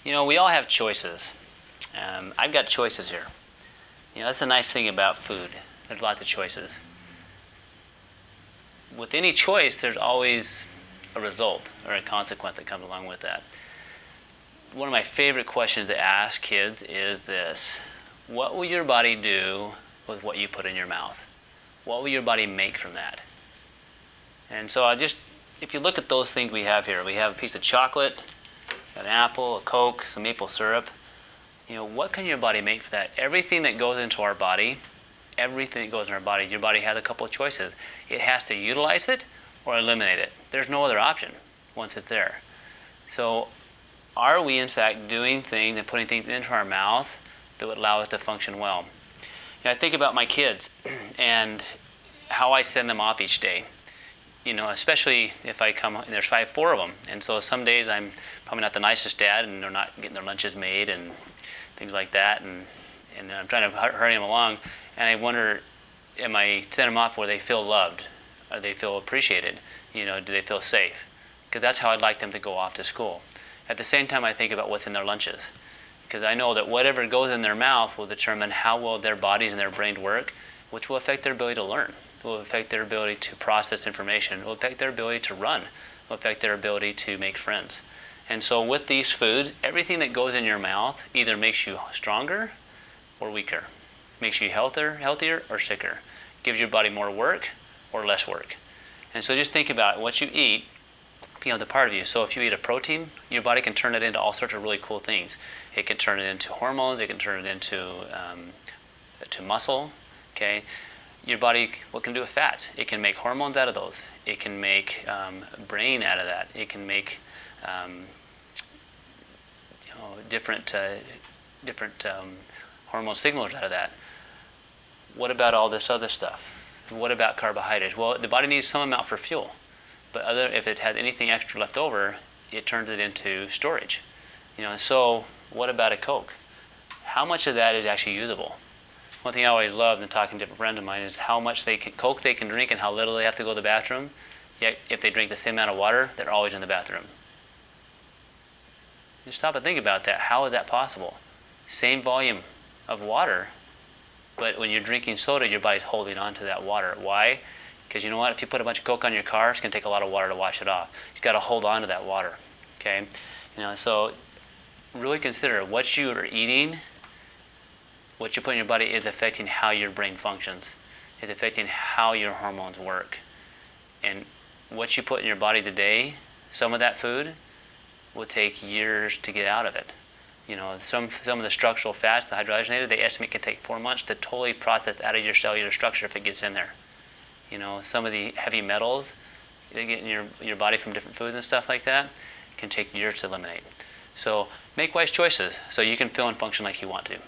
We all have choices. I've got choices here. That's the nice thing about food. There's lots of choices. With any choice, there's always a result or a consequence that comes along with that. One of my favorite questions to ask kids is this: what will your body do with what you put in your mouth? What will your body make from that? And so if you look at those things we have here, we have a piece of chocolate, an apple, a Coke, some maple syrup. What can your body make for that? Everything that goes into our body, your body has a couple of choices. It has to utilize it or eliminate it. There's no other option once it's there. So are we in fact doing things and putting things into our mouth that would allow us to function well? I think about my kids and how I send them off each day. Especially if I come, and there's four of them, and so some days I'm probably not the nicest dad, and they're not getting their lunches made and things like that, and I'm trying to hurry them along, and I wonder, am I sending them off where they feel loved, or they feel appreciated? Do they feel safe? Because that's how I'd like them to go off to school. At the same time, I think about what's in their lunches, because I know that whatever goes in their mouth will determine how well their bodies and their brain work, which will affect their ability to learn. It will affect their ability to process information. It will affect their ability to run. It will affect their ability to make friends. And so with these foods, everything that goes in your mouth either makes you stronger or weaker. Makes you healthier or sicker. Gives your body more work or less work. And so just think about what you eat, the part of you. So if you eat a protein, your body can turn it into all sorts of really cool things. It can turn it into hormones. It can turn it into to muscle. Okay. Your body, what can it do with fats? It can make hormones out of those. It can make brain out of that. It can make different hormone signals out of that. What about all this other stuff? What about carbohydrates? Well, the body needs some amount for fuel, but if it has anything extra left over, it turns it into storage. So what about a Coke? How much of that is actually usable? One thing I always loved in talking to different friends of mine is how much Coke they can drink and how little they have to go to the bathroom. Yet if they drink the same amount of water, they're always in the bathroom. Just stop and think about that. How is that possible? Same volume of water, but when you're drinking soda, your body's holding on to that water. Why? Because you know what? If you put a bunch of Coke on your car, it's going to take a lot of water to wash it off. You've got to hold on to that water. Okay? So really consider what you are eating. What you put in your body is affecting how your brain functions. It's affecting how your hormones work. And what you put in your body today, some of that food, will take years to get out of it. Some of the structural fats, the hydrogenated, they estimate can take 4 months to totally process out of your cellular structure if it gets in there. Some of the heavy metals that get in your body from different foods and stuff like that can take years to eliminate. So make wise choices so you can feel and function like you want to.